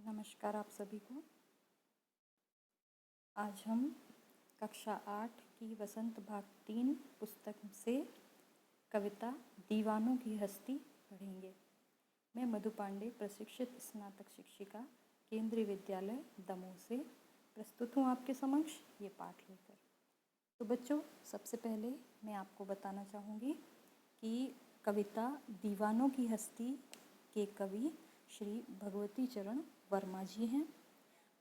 नमस्कार आप सभी को। आज हम कक्षा 8 की वसंत भाग 3 पुस्तक से कविता दीवानों की हस्ती पढ़ेंगे। मैं मधु पांडे, प्रशिक्षित स्नातक शिक्षिका, केंद्रीय विद्यालय दमोह से प्रस्तुत हूँ आपके समक्ष ये पाठ लेकर। तो बच्चों, सबसे पहले मैं आपको बताना चाहूँगी कि कविता दीवानों की हस्ती के कवि श्री भगवती चरण वर्मा जी हैं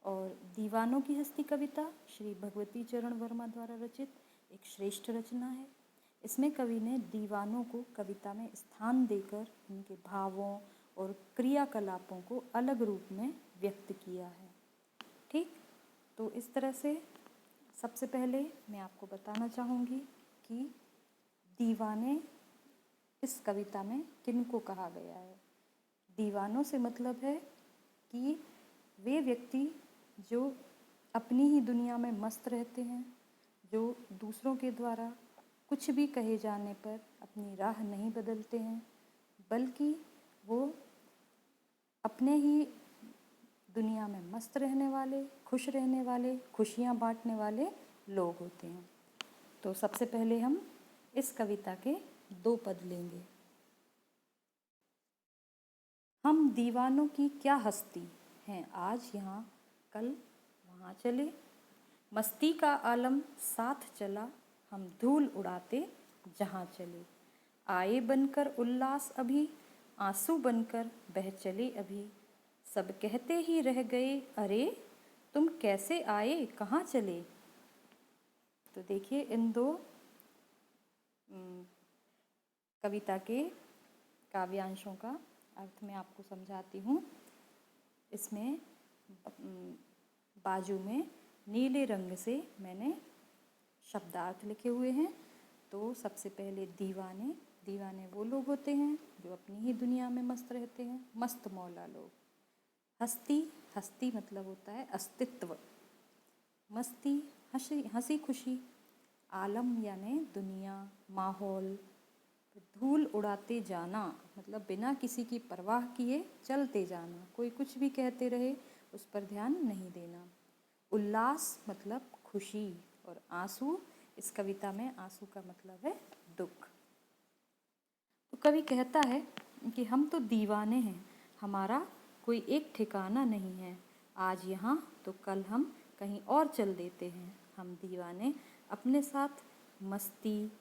और दीवानों की हस्ती कविता श्री भगवती चरण वर्मा द्वारा रचित एक श्रेष्ठ रचना है। इसमें कवि ने दीवानों को कविता में स्थान देकर उनके भावों और क्रियाकलापों को अलग रूप में व्यक्त किया है। ठीक, तो इस तरह से सबसे पहले मैं आपको बताना चाहूँगी कि दीवाने इस कविता में किनको कहा गया है। दीवानों से मतलब है कि वे व्यक्ति जो अपनी ही दुनिया में मस्त रहते हैं, जो दूसरों के द्वारा कुछ भी कहे जाने पर अपनी राह नहीं बदलते हैं, बल्कि वो अपने ही दुनिया में मस्त रहने वाले, खुश रहने वाले, खुशियाँ बांटने वाले लोग होते हैं। तो सबसे पहले हम इस कविता के 2 पद लेंगे। हम दीवानों की क्या हस्ती हैं, आज यहाँ कल वहाँ चले। मस्ती का आलम साथ चला, हम धूल उड़ाते जहाँ चले। आए बनकर उल्लास अभी, आंसू बनकर बह चले अभी। सब कहते ही रह गए, अरे तुम कैसे आए, कहाँ चले। तो देखिए, इन 2 कविता के काव्यांशों का अर्थ मैं आपको समझाती हूँ। इसमें बाजू में नीले रंग से मैंने शब्दार्थ लिखे हुए हैं। तो सबसे पहले दीवाने वो लोग होते हैं जो अपनी ही दुनिया में मस्त रहते हैं, मस्त मौला लोग। हस्ती मतलब होता है अस्तित्व, मस्ती हंसी खुशी, आलम यानी दुनिया, माहौल। धूल उड़ाते जाना मतलब बिना किसी की परवाह किए चलते जाना, कोई कुछ भी कहते रहे उस पर ध्यान नहीं देना। उल्लास मतलब खुशी, और आंसू, इस कविता में आंसू का मतलब है दुख। तो कवि कहता है कि हम तो दीवाने हैं, हमारा कोई एक ठिकाना नहीं है। आज यहाँ तो कल हम कहीं और चल देते हैं। हम दीवाने अपने साथ मस्ती,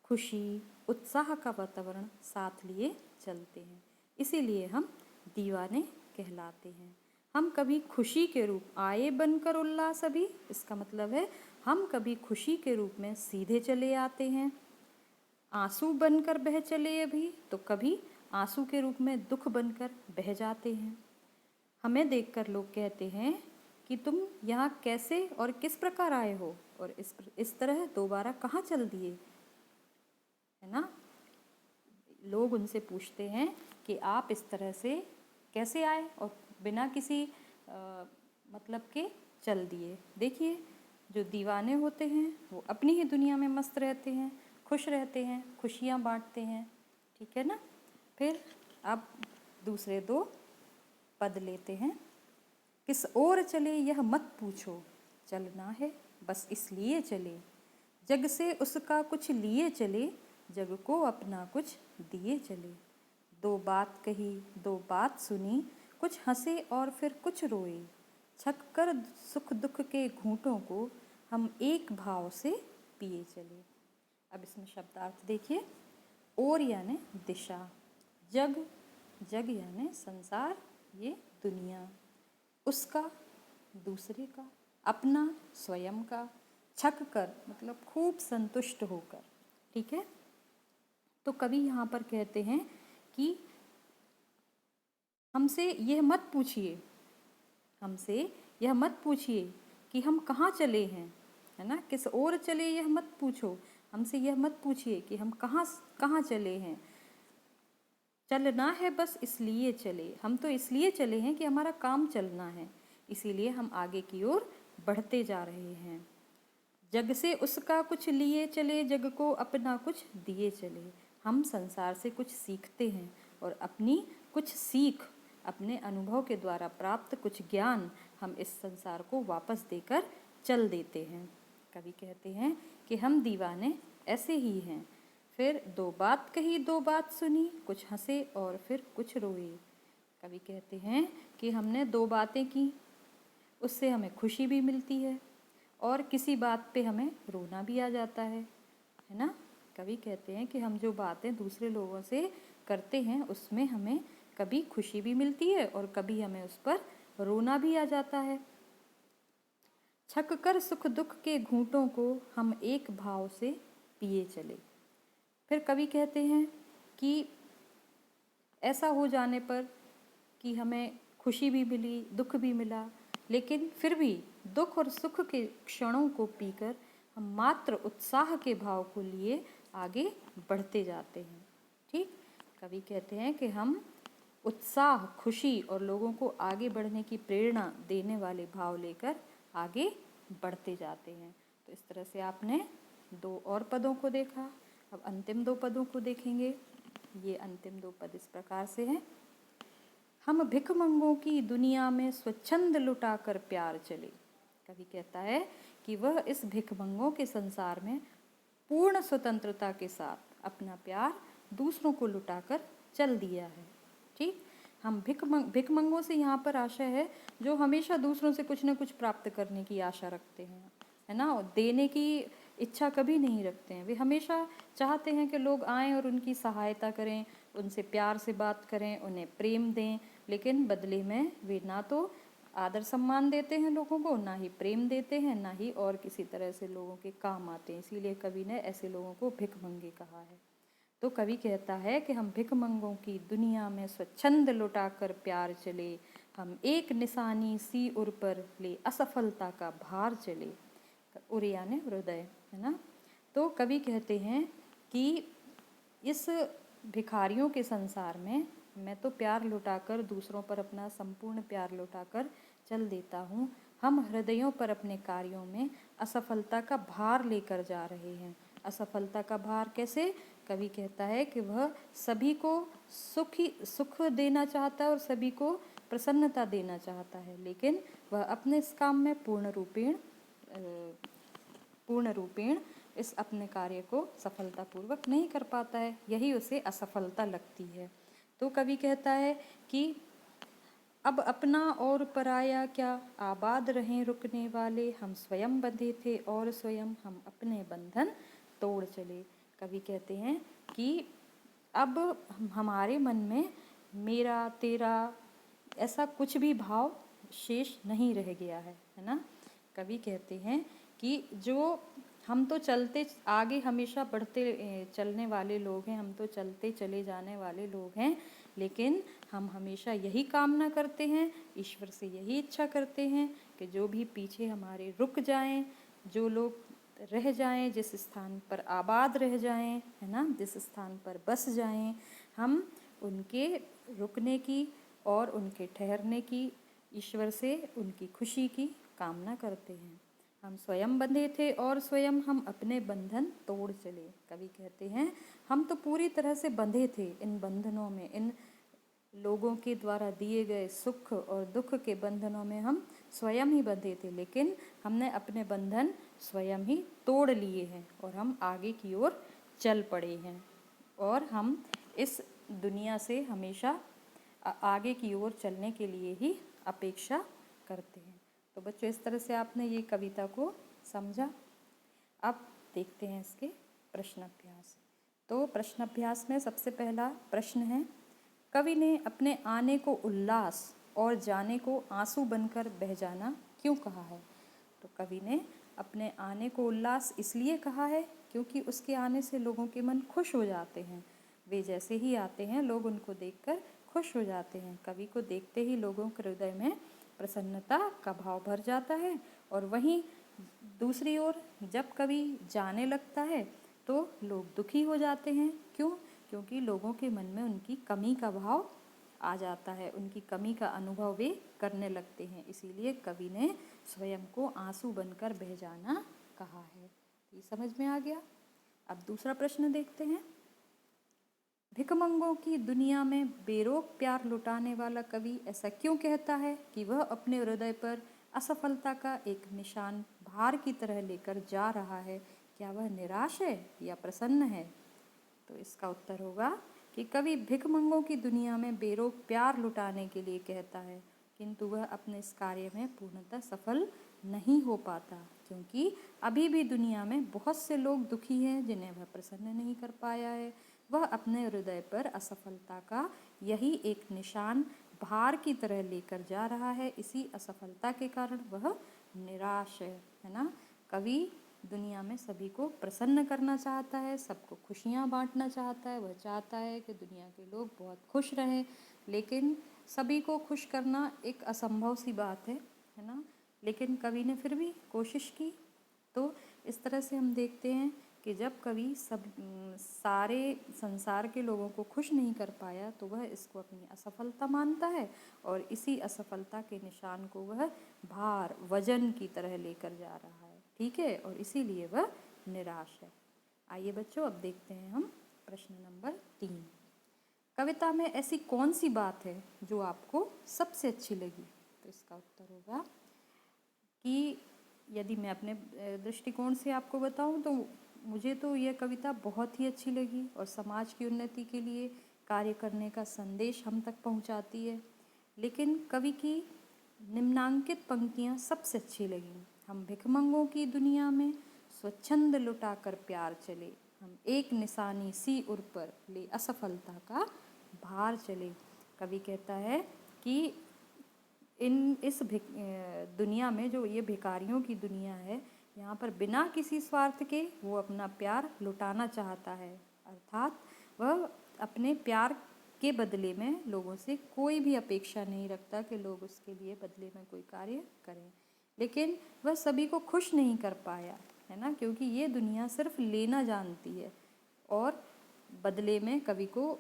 खुशी, उत्साह का वातावरण साथ लिए चलते हैं, इसीलिए हम दीवाने कहलाते हैं। हम कभी खुशी के रूप आए बनकर उल्लास अभी, इसका मतलब है हम कभी खुशी के रूप में सीधे चले आते हैं। आंसू बनकर बह चले अभी, तो कभी आंसू के रूप में दुख बनकर बह जाते हैं। हमें देखकर लोग कहते हैं कि तुम यहाँ कैसे और किस प्रकार आए हो, और इस तरह दोबारा कहाँ चल दिए, है ना। लोग उनसे पूछते हैं कि आप इस तरह से कैसे आए और बिना किसी मतलब के चल दिए। देखिए, जो दीवाने होते हैं वो अपनी ही दुनिया में मस्त रहते हैं, खुश रहते हैं, खुशियाँ बांटते हैं, ठीक है ना। फिर अब दूसरे 2 पद लेते हैं। किस ओर चले यह मत पूछो, चलना है बस इसलिए चले। जग से उसका कुछ लिए चले, जग को अपना कुछ दिए चले। 2 बात कही 2 बात सुनी, कुछ हंसे और फिर कुछ रोए। छक कर सुख दुख के घूंटों को हम एक भाव से पिए चले। अब इसमें शब्दार्थ देखिए। ओर यानी दिशा, जग यानी संसार, ये दुनिया, उसका दूसरे का, अपना स्वयं का, छक कर मतलब खूब संतुष्ट होकर, ठीक है। तो कवि यहाँ पर कहते हैं कि हमसे यह मत पूछिए कि हम कहाँ चले हैं, है ना। किस ओर चले यह मत पूछो, हमसे यह मत पूछिए कि हम कहाँ चले हैं। चलना है बस इसलिए चले, हम तो इसलिए चले हैं कि हमारा काम चलना है, इसीलिए हम आगे की ओर बढ़ते जा रहे हैं। जग से उसका कुछ लिए चले, जग को अपना कुछ दिए चले। हम संसार से कुछ सीखते हैं और अपनी कुछ सीख अपने अनुभव के द्वारा प्राप्त कुछ ज्ञान हम इस संसार को वापस देकर चल देते हैं। कवि कहते हैं कि हम दीवाने ऐसे ही हैं। फिर दो बात कही दो बात सुनी, कुछ हंसे और फिर कुछ रोए। कवि कहते हैं कि हमने दो बातें की, उससे हमें खुशी भी मिलती है और किसी बात पे हमें रोना भी आ जाता है ना। कवि कहते हैं कि हम जो बातें दूसरे लोगों से करते हैं उसमें हमें कभी खुशी भी मिलती है और कभी हमें उस पर रोना भी आ जाता है। छक कर सुख दुख के घूंटों को हम एक भाव से पिए चले। फिर कवि कहते हैं कि ऐसा हो जाने पर कि हमें खुशी भी मिली, दुख भी मिला, लेकिन फिर भी दुख और सुख के क्षणों को पीकर हम मात्र उत्साह के भाव को लिए आगे बढ़ते जाते हैं। ठीक, कवि कहते हैं कि हम उत्साह, खुशी और लोगों को आगे बढ़ने की प्रेरणा देने वाले भाव लेकर आगे बढ़ते जाते हैं। तो इस तरह से आपने दो और पदों को देखा। अब अंतिम दो पदों को देखेंगे। ये अंतिम दो पद इस प्रकार से हैं। हम भिखमंगों की दुनिया में स्वच्छंद लुटाकर प्यार चले। कवि कहता है कि वह इस भिखमंगों के संसार में पूर्ण स्वतंत्रता के साथ अपना प्यार दूसरों को लुटाकर चल दिया है। ठीक, हम भिखमंगों से यहाँ पर आशय है जो हमेशा दूसरों से कुछ न कुछ प्राप्त करने की आशा रखते हैं, है ना, और देने की इच्छा कभी नहीं रखते हैं। वे हमेशा चाहते हैं कि लोग आएं और उनकी सहायता करें, उनसे प्यार से बात करें, उन्हें प्रेम दें, लेकिन बदले में वे ना तो आदर सम्मान देते हैं लोगों को, ना ही प्रेम देते हैं, ना ही और किसी तरह से लोगों के काम आते हैं। इसीलिए कवि ने ऐसे लोगों को भिखमंगे कहा है। तो कवि कहता है कि हम भिखमंगों की दुनिया में स्वच्छंद लुटाकर प्यार चले, हम एक निशानी सी उर पर ले असफलता का भार चले। उर यानी हृदय, है ना। तो कवि कहते हैं कि इस भिखारियों के संसार में मैं तो प्यार लुटाकर दूसरों पर अपना संपूर्ण प्यार लुटाकर चल देता हूँ, हम हृदयों पर अपने कार्यों में असफलता का भार लेकर जा रहे हैं। असफलता का भार कैसे? कवि कहता है कि वह सभी को सुख देना चाहता है और सभी को प्रसन्नता देना चाहता है, लेकिन वह अपने इस काम में पूर्ण रूपेण इस अपने कार्य को सफलतापूर्वक नहीं कर पाता है, यही उसे असफलता लगती है। तो कवि कहता है कि अब अपना और पराया क्या, आबाद रहें रुकने वाले, हम स्वयं बंधे थे और स्वयं हम अपने बंधन तोड़ चले। कवि कहते हैं कि अब हमारे मन में मेरा तेरा ऐसा कुछ भी भाव शेष नहीं रह गया है ना। कवि कहते हैं कि जो हम तो चलते आगे हमेशा बढ़ते चलने वाले लोग हैं, हम तो चलते चले जाने वाले लोग हैं, लेकिन हम हमेशा यही कामना करते हैं, ईश्वर से यही इच्छा करते हैं कि जो भी पीछे हमारे रुक जाएं, जो लोग रह जाएं, जिस स्थान पर आबाद रह जाएं, है ना, जिस स्थान पर बस जाएं, हम उनके रुकने की और उनके ठहरने की, ईश्वर से उनकी खुशी की कामना करते हैं। हम स्वयं बंधे थे और स्वयं हम अपने बंधन तोड़ चले। कवि कहते हैं हम तो पूरी तरह से बंधे थे इन बंधनों में, इन लोगों के द्वारा दिए गए सुख और दुख के बंधनों में हम स्वयं ही बंधे थे, लेकिन हमने अपने बंधन स्वयं ही तोड़ लिए हैं और हम आगे की ओर चल पड़े हैं और हम इस दुनिया से हमेशा आगे की ओर चलने के लिए ही अपेक्षा करते हैं। तो बच्चों, इस तरह से आपने ये कविता को समझा। अब देखते हैं इसके प्रश्न अभ्यास। तो प्रश्न अभ्यास में सबसे पहला प्रश्न है, कवि ने अपने आने को उल्लास और जाने को आंसू बनकर बह जाना क्यों कहा है? तो कवि ने अपने आने को उल्लास इसलिए कहा है क्योंकि उसके आने से लोगों के मन खुश हो जाते हैं। वे जैसे ही आते हैं लोग उनको देखकर खुश हो जाते हैं। कवि को देखते ही लोगों के हृदय में प्रसन्नता का भाव भर जाता है और वहीं दूसरी ओर जब कवि जाने लगता है तो लोग दुखी हो जाते हैं। क्यों? क्योंकि लोगों के मन में उनकी कमी का भाव आ जाता है, उनकी कमी का अनुभव वे करने लगते हैं। इसीलिए कवि ने स्वयं को आंसू बनकर बह जाना कहा है। ये समझ में आ गया। अब दूसरा प्रश्न देखते हैं। भिखमंगों की दुनिया में बेरोक प्यार लुटाने वाला कवि ऐसा क्यों कहता है कि वह अपने हृदय पर असफलता का एक निशान भार की तरह लेकर जा रहा है? क्या वह निराश है या प्रसन्न है? तो इसका उत्तर होगा कि कवि भिखमंगों की दुनिया में बेरोक प्यार लुटाने के लिए कहता है, किंतु वह अपने इस कार्य में पूर्णतः सफल नहीं हो पाता, क्योंकि अभी भी दुनिया में बहुत से लोग दुखी हैं जिन्हें वह प्रसन्न नहीं कर पाया है। वह अपने हृदय पर असफलता का यही एक निशान भार की तरह लेकर जा रहा है। इसी असफलता के कारण वह निराश है ना। कवि दुनिया में सभी को प्रसन्न करना चाहता है, सबको खुशियाँ बांटना चाहता है। वह चाहता है कि दुनिया के लोग बहुत खुश रहें, लेकिन सभी को खुश करना एक असंभव सी बात है ना। लेकिन कवि ने फिर भी कोशिश की। तो इस तरह से हम देखते हैं कि जब कवि सारे संसार के लोगों को खुश नहीं कर पाया तो वह इसको अपनी असफलता मानता है, और इसी असफलता के निशान को वह भार वजन की तरह लेकर जा रहा है। ठीक है, और इसीलिए वह निराश है। आइए बच्चों, अब देखते हैं हम प्रश्न नंबर 3। कविता में ऐसी कौन सी बात है जो आपको सबसे अच्छी लगी? तो इसका उत्तर होगा कि यदि मैं अपने दृष्टिकोण से आपको बताऊं तो मुझे तो यह कविता बहुत ही अच्छी लगी और समाज की उन्नति के लिए कार्य करने का संदेश हम तक पहुंचाती है। लेकिन कवि की निम्नांकित पंक्तियां सबसे अच्छी लगी। हम भिखमंगों की दुनिया में स्वच्छंद लुटा कर प्यार चले, हम एक निशानी सी उर पर ले असफलता का भार चले। कवि कहता है कि इस दुनिया में जो ये भिखारियों की दुनिया है, यहाँ पर बिना किसी स्वार्थ के वो अपना प्यार लुटाना चाहता है। अर्थात वह अपने प्यार के बदले में लोगों से कोई भी अपेक्षा नहीं रखता कि लोग उसके लिए बदले में कोई कार्य करें। लेकिन वह सभी को खुश नहीं कर पाया, है ना, क्योंकि ये दुनिया सिर्फ लेना जानती है और बदले में कवि को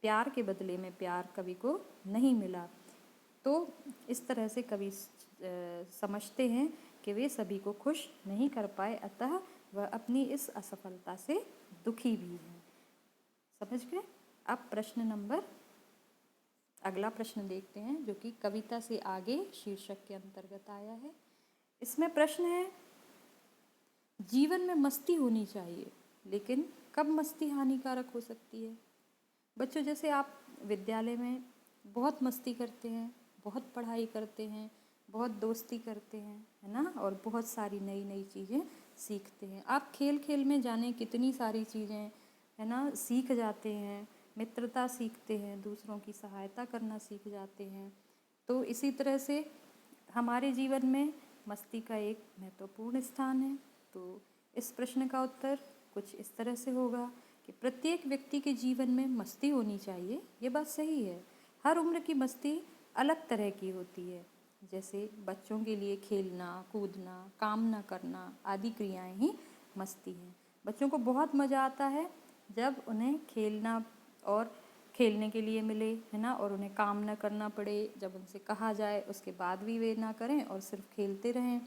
प्यार के बदले में प्यार कवि को नहीं मिला। तो इस तरह से कवि समझते हैं कि वे सभी को खुश नहीं कर पाए, अतः वह अपनी इस असफलता से दुखी भी है। समझ गए? अब अगला प्रश्न देखते हैं जो कि कविता से आगे शीर्षक के अंतर्गत आया है। इसमें प्रश्न है, जीवन में मस्ती होनी चाहिए, लेकिन कब मस्ती हानिकारक हो सकती है? बच्चों, जैसे आप विद्यालय में बहुत मस्ती करते हैं, बहुत पढ़ाई करते हैं, बहुत दोस्ती करते हैं, है ना, और बहुत सारी नई नई चीज़ें सीखते हैं। आप खेल खेल में जाने कितनी सारी चीज़ें, है ना, सीख जाते हैं। मित्रता सीखते हैं, दूसरों की सहायता करना सीख जाते हैं। तो इसी तरह से हमारे जीवन में मस्ती का एक महत्वपूर्ण स्थान है। तो इस प्रश्न का उत्तर कुछ इस तरह से होगा कि प्रत्येक व्यक्ति के जीवन में मस्ती होनी चाहिए। ये बात सही है। हर उम्र की मस्ती अलग तरह की होती है। जैसे बच्चों के लिए खेलना, कूदना, काम न करना आदि क्रियाएं ही मस्ती हैं। बच्चों को बहुत मज़ा आता है जब उन्हें खेलना और खेलने के लिए मिले, है ना, और उन्हें काम न करना पड़े। जब उनसे कहा जाए उसके बाद भी वे ना करें और सिर्फ खेलते रहें।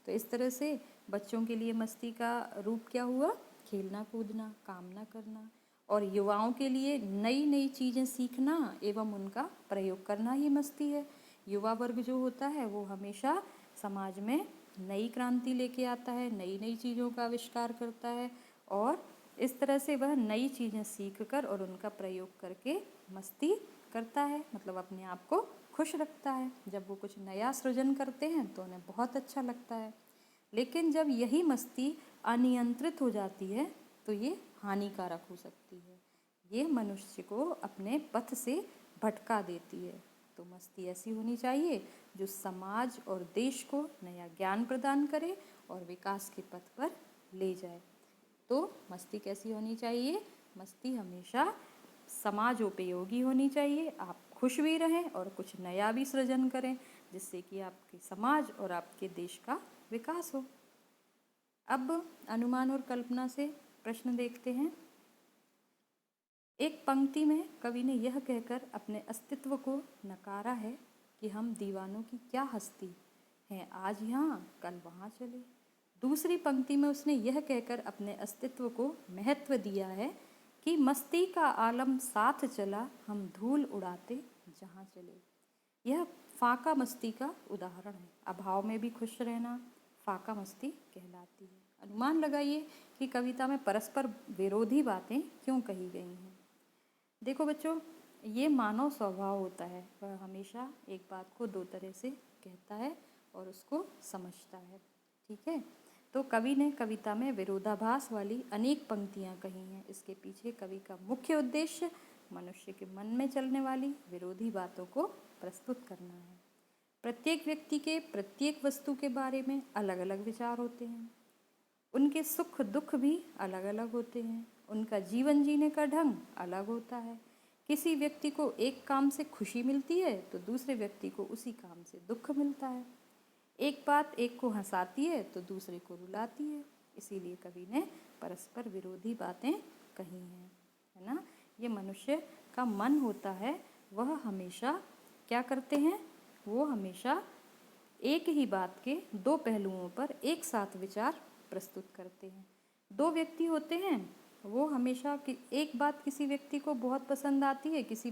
तो इस तरह से बच्चों के लिए मस्ती का रूप क्या हुआ? खेलना कूदना, काम ना करना। और युवाओं के लिए नई नई चीज़ें सीखना एवं उनका प्रयोग करना ही मस्ती है। युवा वर्ग जो होता है वो हमेशा समाज में नई क्रांति लेके आता है, नई नई चीज़ों का आविष्कार करता है, और इस तरह से वह नई चीज़ें सीख कर और उनका प्रयोग करके मस्ती करता है, मतलब अपने आप को खुश रखता है। जब वो कुछ नया सृजन करते हैं तो उन्हें बहुत अच्छा लगता है। लेकिन जब यही मस्ती अनियंत्रित हो जाती है तो ये हानिकारक हो सकती है। ये मनुष्य को अपने पथ से भटका देती है। तो मस्ती ऐसी होनी चाहिए जो समाज और देश को नया ज्ञान प्रदान करे और विकास के पथ पर ले जाए। तो मस्ती कैसी होनी चाहिए? मस्ती हमेशा समाजोपयोगी होनी चाहिए। आप खुश भी रहें और कुछ नया भी सृजन करें, जिससे कि आपके समाज और आपके देश का विकास हो। अब अनुमान और कल्पना से प्रश्न देखते हैं। एक पंक्ति में कवि ने यह कहकर अपने अस्तित्व को नकारा है कि हम दीवानों की क्या हस्ती हैं, आज यहाँ कल वहाँ चले। दूसरी पंक्ति में उसने यह कहकर अपने अस्तित्व को महत्व दिया है कि मस्ती का आलम साथ चला, हम धूल उड़ाते जहाँ चले। यह फाका मस्ती का उदाहरण है। अभाव में भी खुश रहना फाका मस्ती कहलाती है। अनुमान लगाइए कि कविता में परस्पर विरोधी बातें क्यों कही गई हैं। देखो बच्चों, ये मानव स्वभाव होता है, वह हमेशा एक बात को दो तरह से कहता है और उसको समझता है। ठीक है, तो कवि ने कविता में विरोधाभास वाली अनेक पंक्तियाँ कही हैं। इसके पीछे कवि का मुख्य उद्देश्य मनुष्य के मन में चलने वाली विरोधी बातों को प्रस्तुत करना है। प्रत्येक व्यक्ति के प्रत्येक वस्तु के बारे में अलग अलग विचार होते हैं। उनके सुख दुख भी अलग अलग होते हैं। उनका जीवन जीने का ढंग अलग होता है। किसी व्यक्ति को एक काम से खुशी मिलती है तो दूसरे व्यक्ति को उसी काम से दुख मिलता है। एक बात एक को हंसाती है तो दूसरे को रुलाती है। इसीलिए कवि ने परस्पर विरोधी बातें कही हैं, है ना। ये मनुष्य का मन होता है, वह हमेशा क्या करते हैं, वो हमेशा एक ही बात के दो पहलुओं पर एक साथ विचार प्रस्तुत करते हैं। दो व्यक्ति होते हैं, वो हमेशा एक बात किसी व्यक्ति को बहुत पसंद आती है, किसी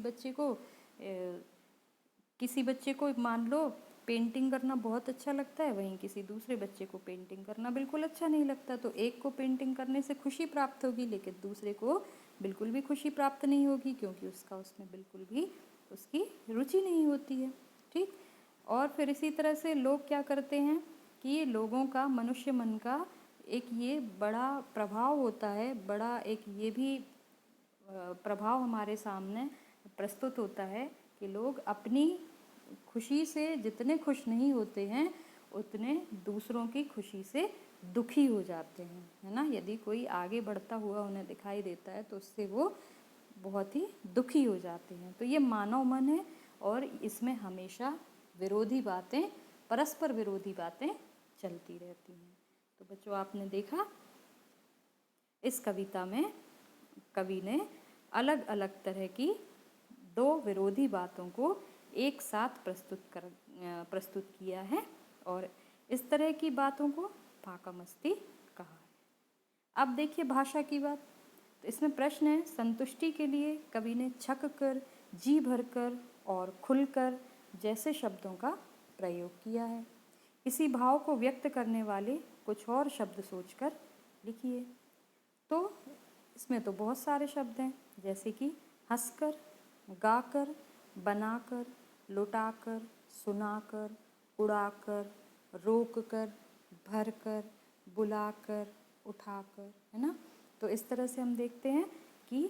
बच्चे को मान लो पेंटिंग करना बहुत अच्छा लगता है, वहीं किसी दूसरे बच्चे को पेंटिंग करना बिल्कुल अच्छा नहीं लगता। तो एक को पेंटिंग करने से खुशी प्राप्त होगी, लेकिन दूसरे को बिल्कुल भी खुशी प्राप्त नहीं होगी, क्योंकि उसमें बिल्कुल भी उसकी रुचि नहीं होती है। ठीक, और फिर इसी तरह से लोग क्या करते हैं कि लोगों का, मनुष्य मन का एक ये बड़ा प्रभाव होता है, बड़ा एक ये भी प्रभाव हमारे सामने प्रस्तुत होता है कि लोग अपनी खुशी से जितने खुश नहीं होते हैं, उतने दूसरों की खुशी से दुखी हो जाते हैं, है ना। यदि कोई आगे बढ़ता हुआ उन्हें दिखाई देता है तो उससे वो बहुत ही दुखी हो जाते हैं। तो ये मानव मन है और इसमें हमेशा विरोधी बातें, परस्पर विरोधी बातें चलती रहती हैं। तो बच्चों, आपने देखा इस कविता में कवि ने अलग अलग तरह की दो विरोधी बातों को एक साथ प्रस्तुत किया है और इस तरह की बातों को फाका मस्ती कहा है। अब देखिए भाषा की बात। तो इसमें प्रश्न है, संतुष्टि के लिए कवि ने छक कर, जी भरकर और खुलकर जैसे शब्दों का प्रयोग किया है। इसी भाव को व्यक्त करने वाले कुछ और शब्द सोचकर लिखिए। तो इसमें तो बहुत सारे शब्द हैं, जैसे कि हंसकर, गाकर, बनाकर, लुटाकर, सुनाकर, उड़ाकर, रोककर, भरकर, बुलाकर, उठाकर, है ना। तो इस तरह से हम देखते हैं कि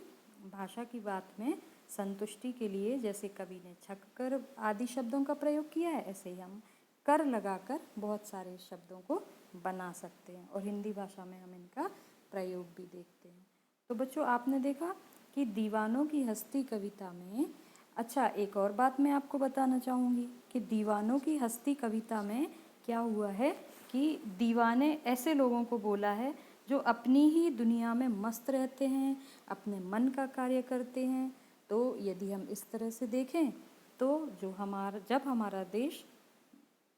भाषा की बात में संतुष्टि के लिए जैसे कवि ने छक कर आदि शब्दों का प्रयोग किया है, ऐसे ही हम कर लगाकर बहुत सारे शब्दों को बना सकते हैं और हिंदी भाषा में हम इनका प्रयोग भी देखते हैं। तो बच्चों, आपने देखा कि दीवानों की हस्ती कविता में, अच्छा एक और बात मैं आपको बताना चाहूँगी कि दीवानों की हस्ती कविता में क्या हुआ है कि दीवाने ऐसे लोगों को बोला है जो अपनी ही दुनिया में मस्त रहते हैं, अपने मन का कार्य करते हैं। तो यदि हम इस तरह से देखें तो जब हमारा देश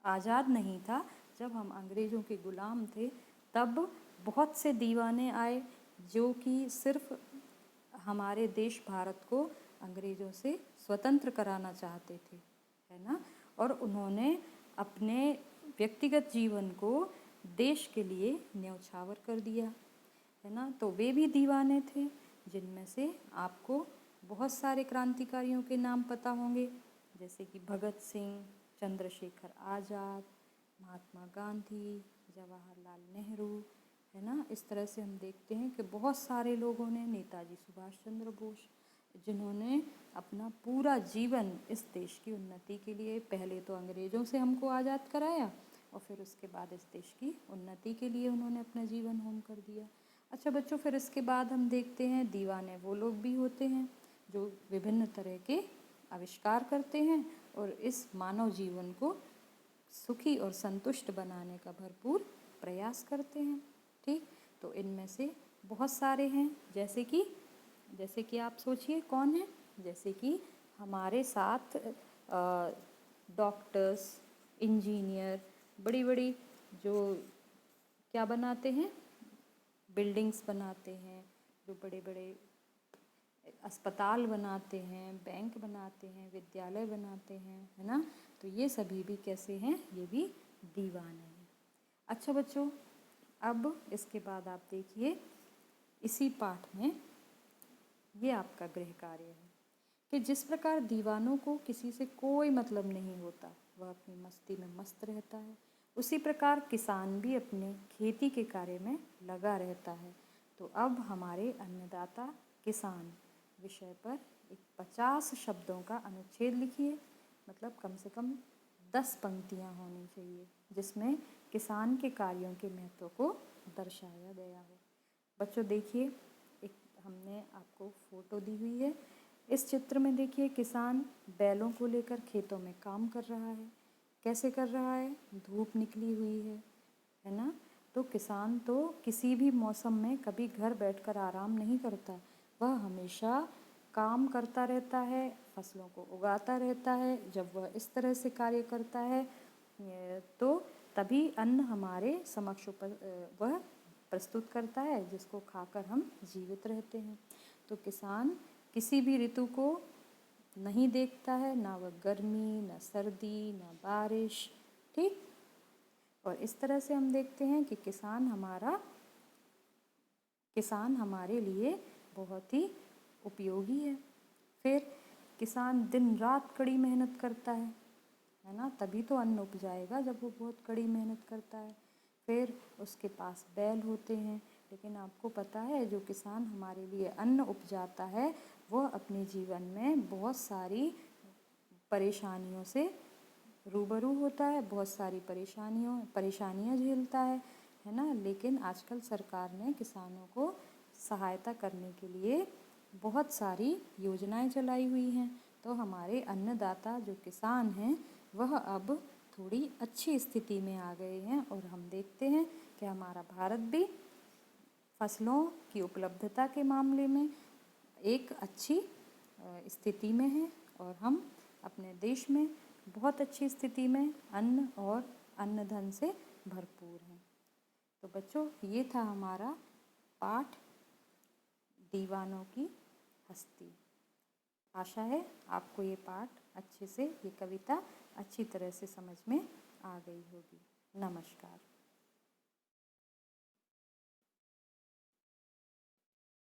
आज़ाद नहीं था, जब हम अंग्रेज़ों के गुलाम थे, तब बहुत से दीवाने आए जो कि सिर्फ हमारे देश भारत को अंग्रेज़ों से स्वतंत्र कराना चाहते थे, है ना। और उन्होंने अपने व्यक्तिगत जीवन को देश के लिए न्यौछावर कर दिया, है ना। तो वे भी दीवाने थे, जिनमें से आपको बहुत सारे क्रांतिकारियों के नाम पता होंगे, जैसे कि भगत सिंह, चंद्रशेखर आज़ाद, महात्मा गांधी, जवाहरलाल नेहरू, है ना। इस तरह से हम देखते हैं कि बहुत सारे लोगों ने, नेताजी सुभाष चंद्र बोस, जिन्होंने अपना पूरा जीवन इस देश की उन्नति के लिए, पहले तो अंग्रेज़ों से हमको आज़ाद कराया और फिर उसके बाद इस देश की उन्नति के लिए उन्होंने अपना जीवन होम कर दिया। अच्छा बच्चों, फिर इसके बाद हम देखते हैं दीवाने वो लोग भी होते हैं जो विभिन्न तरह के आविष्कार करते हैं और इस मानव जीवन को सुखी और संतुष्ट बनाने का भरपूर प्रयास करते हैं। ठीक, तो इनमें से बहुत सारे हैं, जैसे कि आप सोचिए कौन है, जैसे कि हमारे साथ डॉक्टर्स, इंजीनियर, बड़ी बड़ी जो क्या बनाते हैं, बिल्डिंग्स बनाते हैं, जो बड़े बड़े अस्पताल बनाते हैं, बैंक बनाते हैं, विद्यालय बनाते हैं, है ना। तो ये सभी भी कैसे हैं, ये भी दीवाने हैं। अच्छा बच्चों, अब इसके बाद आप देखिए इसी पाठ में ये आपका गृह कार्य है कि जिस प्रकार दीवानों को किसी से कोई मतलब नहीं होता, वह अपनी मस्ती में मस्त रहता है, उसी प्रकार किसान भी अपने खेती के कार्य में लगा रहता है। तो अब हमारे अन्नदाता किसान विषय पर एक 50 शब्दों का अनुच्छेद लिखिए, मतलब कम से कम 10 पंक्तियाँ होनी चाहिए जिसमें किसान के कार्यों के महत्व को दर्शाया गया हो। बच्चों देखिए, एक हमने आपको फोटो दी हुई है। इस चित्र में देखिए किसान बैलों को लेकर खेतों में काम कर रहा है। कैसे कर रहा है, धूप निकली हुई है ना। तो किसान तो किसी भी मौसम में कभी घर बैठकर आराम नहीं करता, वह हमेशा काम करता रहता है, फसलों को उगाता रहता है। जब वह इस तरह से कार्य करता है तो तभी अन्न हमारे समक्ष वह प्रस्तुत करता है, जिसको खाकर हम जीवित रहते हैं। तो किसान किसी भी ऋतु को नहीं देखता है, ना वह गर्मी, ना सर्दी, ना बारिश, ठीक। और इस तरह से हम देखते हैं कि किसान हमारे लिए बहुत ही उपयोगी है। फिर किसान दिन रात कड़ी मेहनत करता है ना, तभी तो अन्न उपजाएगा जब वो बहुत कड़ी मेहनत करता है। फिर उसके पास बैल होते हैं, लेकिन आपको पता है जो किसान हमारे लिए अन्न उपजाता है वह अपने जीवन में बहुत सारी परेशानियों से रूबरू होता है, बहुत सारी परेशानियाँ झेलता है ना। लेकिन आजकल सरकार ने किसानों को सहायता करने के लिए बहुत सारी योजनाएं चलाई हुई हैं। तो हमारे अन्नदाता जो किसान हैं वह अब थोड़ी अच्छी स्थिति में आ गए हैं, और हम देखते हैं कि हमारा भारत भी फसलों की उपलब्धता के मामले में एक अच्छी स्थिति में है, और हम अपने देश में बहुत अच्छी स्थिति में अन्न और अन्न धन से भरपूर हैं। तो बच्चों, ये था हमारा पाठ दीवानों की हस्ती। आशा है आपको ये पाठ अच्छे से, ये कविता अच्छी तरह से समझ में आ गई होगी। नमस्कार।